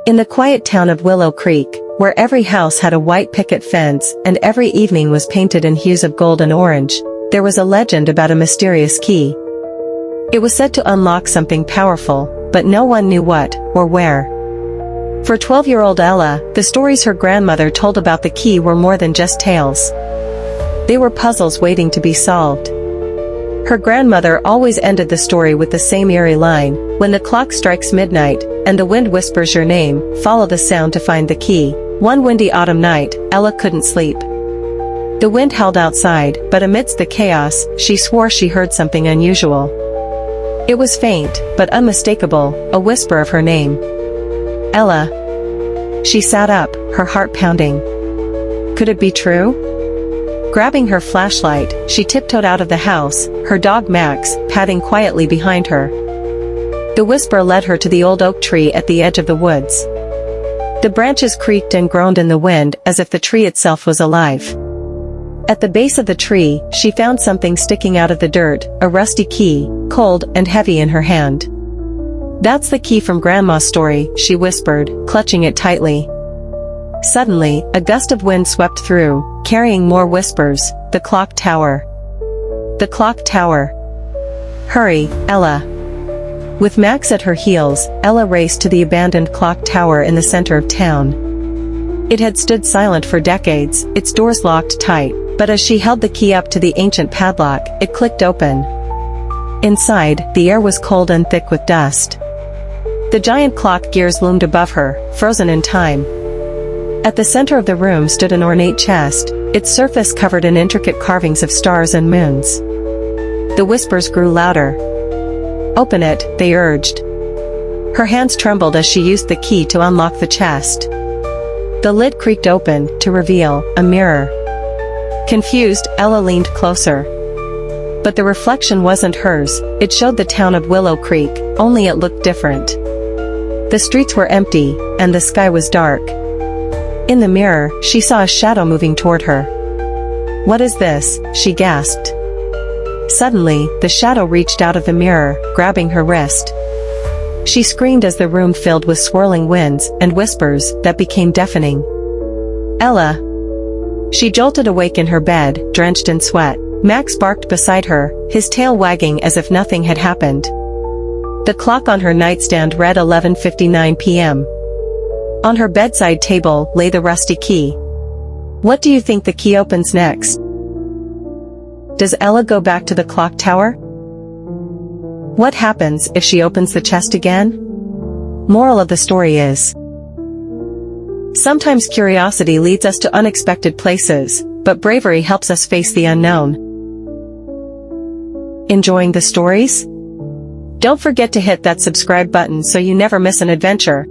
In the quiet town of Willow Creek, where every house had a white picket fence and every evening was painted in hues of gold and orange, there was a legend about a mysterious key. It was said to unlock something powerful, but no one knew what or where. For 12-year-old Ella, the stories her grandmother told about the key were more than just tales. They were puzzles waiting to be solved. Her grandmother always ended the story with the same eerie line, "When the clock strikes midnight, and the wind whispers your name, follow the sound to find the key." One windy autumn night, Ella couldn't sleep. The wind howled outside, but amidst the chaos, she swore she heard something unusual. It was faint, but unmistakable, a whisper of her name. Ella. She sat up, her heart pounding. Could it be true? Grabbing her flashlight, she tiptoed out of the house, her dog Max padding quietly behind her. The whisper led her to the old oak tree at the edge of the woods. The branches creaked and groaned in the wind as if the tree itself was alive. At the base of the tree, she found something sticking out of the dirt, a rusty key, cold and heavy in her hand. "That's the key from Grandma's story," she whispered, clutching it tightly. Suddenly, a gust of wind swept through, carrying more whispers. "The clock tower. The clock tower. Hurry, Ella." With Max at her heels, Ella raced to the abandoned clock tower in the center of town. It had stood silent for decades, its doors locked tight, but as she held the key up to the ancient padlock, it clicked open. Inside, the air was cold and thick with dust. The giant clock gears loomed above her, frozen in time. At the center of the room stood an ornate chest, its surface covered in intricate carvings of stars and moons. The whispers grew louder. "Open it," they urged. Her hands trembled as she used the key to unlock the chest. The lid creaked open, to reveal a mirror. Confused, Ella leaned closer. But the reflection wasn't hers, it showed the town of Willow Creek, only it looked different. The streets were empty, and the sky was dark. In the mirror, she saw a shadow moving toward her. "What is this?" she gasped. Suddenly, the shadow reached out of the mirror, grabbing her wrist. She screamed as the room filled with swirling winds and whispers that became deafening. "Ella!" She jolted awake in her bed, drenched in sweat. Max barked beside her, his tail wagging as if nothing had happened. The clock on her nightstand read 11:59 p.m. On her bedside table lay the rusty key. What do you think the key opens next? Does Ella go back to the clock tower? What happens if she opens the chest again? Moral of the story is: sometimes curiosity leads us to unexpected places, but bravery helps us face the unknown. Enjoying the stories? Don't forget to hit that subscribe button so you never miss an adventure.